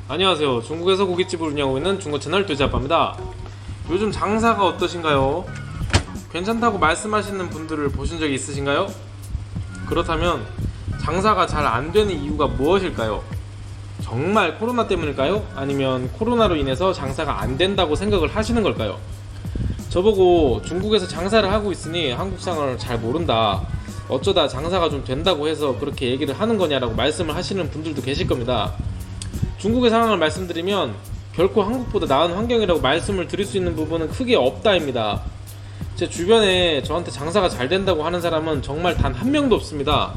안녕하세요. 중국에서 고깃집을 운영하고 있는 중고 채널 돼지아빠입니다. 요즘 장사가 어떠신가요? 괜찮다고 말씀하시는 분들을 보신 적이 있으신가요? 그렇다면 장사가 잘 안 되는 이유가 무엇일까요? 정말 코로나 때문일까요? 아니면 코로나로 인해서 장사가 안 된다고 생각을 하시는 걸까요? 저보고 중국에서 장사를 하고 있으니 한국 상황을 잘 모른다, 어쩌다 장사가 좀 된다고 해서 그렇게 얘기를 하는 거냐라고 말씀을 하시는 분들도 계실 겁니다. 중국의 상황을 말씀드리면 결코 한국보다 나은 환경이라고 말씀을 드릴 수 있는 부분은 크게 없다입니다. 제 주변에 저한테 장사가 잘 된다고 하는 사람은 정말 단 한 명도 없습니다.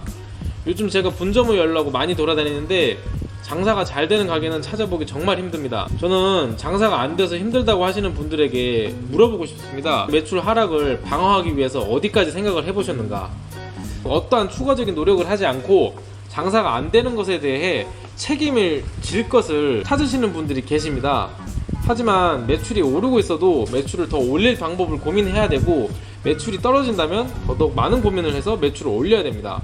요즘 제가 분점을 열려고 많이 돌아다니는데 장사가 잘 되는 가게는 찾아보기 정말 힘듭니다. 저는 장사가 안 돼서 힘들다고 하시는 분들에게 물어보고 싶습니다. 매출 하락을 방어하기 위해서 어디까지 생각을 해보셨는가? 어떠한 추가적인 노력을 하지 않고 장사가 안 되는 것에 대해 책임을 질 것을 찾으시는 분들이 계십니다. 하지만 매출이 오르고 있어도 매출을 더 올릴 방법을 고민해야 되고, 매출이 떨어진다면 더더욱 많은 고민을 해서 매출을 올려야 됩니다.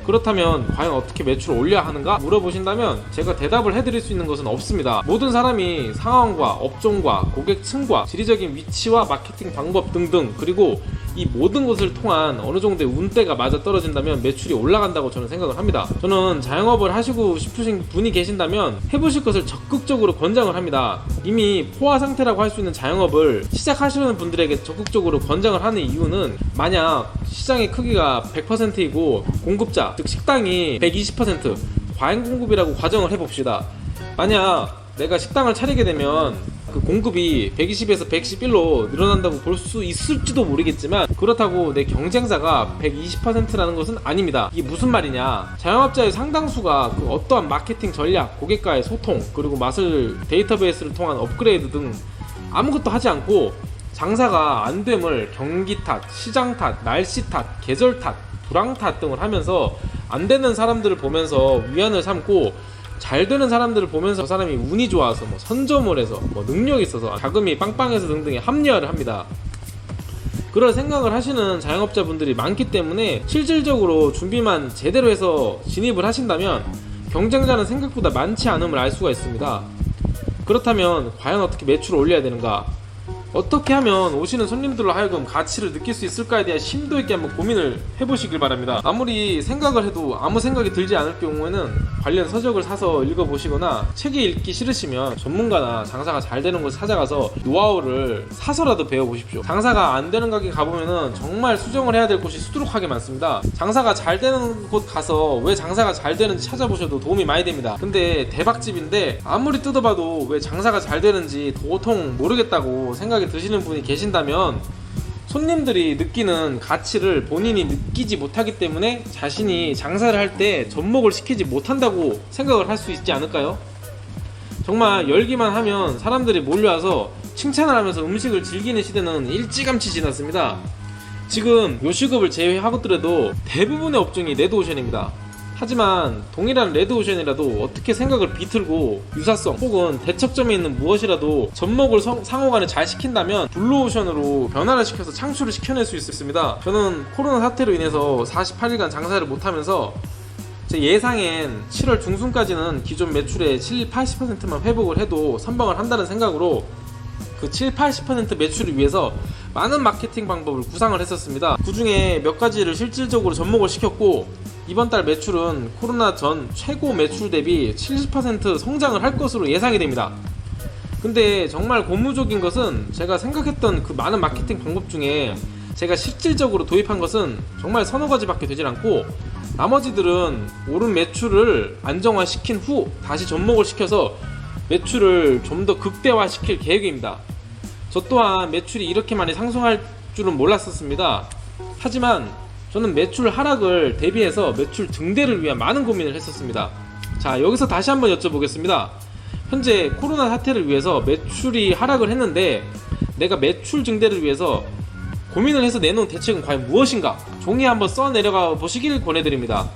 그렇다면 과연 어떻게 매출을 올려야 하는가 물어보신다면 제가 대답을 해드릴 수 있는 것은 없습니다. 모든 사람이 상황과 업종과 고객층과 지리적인 위치와 마케팅 방법 등등, 그리고 이 모든 것을 통한 어느 정도의 운대가 맞아떨어진다면 매출이 올라간다고 저는 생각을 합니다. 저는 자영업을 하시고 싶으신 분이 계신다면 해보실 것을 적극적으로 권장을 합니다. 이미 포화 상태라고 할 수 있는 자영업을 시작하시는 분들에게 적극적으로 권장을 하는 이유는, 만약 시장의 크기가 100%이고 공급자, 즉 식당이 120% 과잉 공급이라고 가정을 해봅시다. 만약 내가 식당을 차리게 되면 그 공급이 120에서 111로 늘어난다고 볼 수 있을지도 모르겠지만, 그렇다고 내 경쟁자가 120%라는 것은 아닙니다. 이게 무슨 말이냐, 자영업자의 상당수가 그 어떠한 마케팅 전략, 고객과의 소통, 그리고 맛을 데이터베이스를 통한 업그레이드 등 아무것도 하지 않고 장사가 안 됨을 경기 탓, 시장 탓, 날씨 탓, 계절 탓, 불황 탓 등을 하면서 안 되는 사람들을 보면서 위안을 삼고, 잘 되는 사람들을 보면서 저 사람이 운이 좋아서 선점을 해서 능력이 있어서 자금이 빵빵해서 등등의 합리화를 합니다. 그런 생각을 하시는 자영업자분들이 많기 때문에 실질적으로 준비만 제대로 해서 진입을 하신다면 경쟁자는 생각보다 많지 않음을 알 수가 있습니다. 그렇다면 과연 어떻게 매출을 올려야 되는가? 어떻게 하면 오시는 손님들로 하여금 가치를 느낄 수 있을까에 대한 심도 있게 한번 고민을 해보시길 바랍니다. 아무리 생각을 해도 아무 생각이 들지 않을 경우에는 관련 서적을 사서 읽어보시거나, 책이 읽기 싫으시면 전문가나 장사가 잘 되는 곳에 찾아가서 노하우를 사서라도 배워보십시오. 장사가 안 되는 가게 가보면은 정말 수정을 해야 될 곳이 수두룩하게 많습니다. 장사가 잘 되는 곳 가서 왜 장사가 잘 되는지 찾아보셔도 도움이 많이 됩니다. 근데 대박집인데 아무리 뜯어봐도 왜 장사가 잘 되는지 도통 모르겠다고 생각이 드시는 분이 계신다면, 손님들이 느끼는 가치를 본인이 느끼지 못하기 때문에 자신이 장사를 할 때 접목을 시키지 못한다고 생각을 할 수 있지 않을까요? 정말 열기만 하면 사람들이 몰려와서 칭찬을 하면서 음식을 즐기는 시대는 일찌감치 지났습니다. 지금 요식업을 제외하고더라도 대부분의 업종이 레드오션입니다. 하지만 동일한 레드오션이라도 어떻게 생각을 비틀고 유사성 혹은 대척점에 있는 무엇이라도 접목을 상호간에 잘 시킨다면 블루오션으로 변화를 시켜서 창출을 시켜낼 수 있습니다. 저는 코로나 사태로 인해서 48일간 장사를 못하면서 제 예상엔 7월 중순까지는 기존 매출의 70-80%만 회복을 해도 선방을 한다는 생각으로 그 7-80% 매출을 위해서 많은 마케팅 방법을 구상을 했었습니다. 그 중에 몇 가지를 실질적으로 접목을 시켰고, 이번 달 매출은 코로나 전 최고 매출 대비 70% 성장을 할 것으로 예상이 됩니다. 근데 정말 고무적인 것은, 제가 생각했던 그 많은 마케팅 방법 중에 제가 실질적으로 도입한 것은 정말 서너 가지밖에 되질 않고, 나머지들은 오른 매출을 안정화시킨 후 다시 접목을 시켜서 매출을 좀 더 극대화시킬 계획입니다. 저 또한 매출이 이렇게 많이 상승할 줄은 몰랐었습니다. 하지만 저는 매출 하락을 대비해서 매출 증대를 위한 많은 고민을 했었습니다. 자, 여기서 다시 한번 여쭤보겠습니다. 현재 코로나 사태를 위해서 매출이 하락을 했는데 내가 매출 증대를 위해서 고민을 해서 내놓은 대책은 과연 무엇인가? 종이에 한번 써 내려가 보시길 권해드립니다.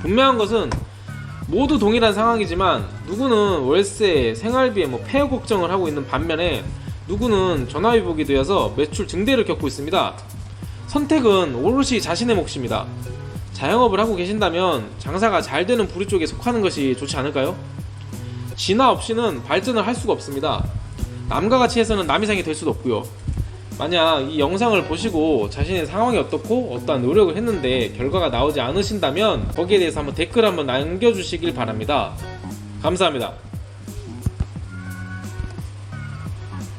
분명한 것은 모두 동일한 상황이지만, 누구는 월세, 생활비에 폐업 걱정을 하고 있는 반면에 누구는 전화위복이 되어서 매출 증대를 겪고 있습니다. 선택은 오롯이 자신의 몫입니다. 자영업을 하고 계신다면 장사가 잘 되는 부류 쪽에 속하는 것이 좋지 않을까요? 진화 없이는 발전을 할 수가 없습니다. 남과 같이 해서는 남 이상이 될 수도 없고요. 만약 이 영상을 보시고 자신의 상황이 어떻고 어떠한 노력을 했는데 결과가 나오지 않으신다면 거기에 대해서 한번 댓글 한번 남겨주시길 바랍니다. 감사합니다.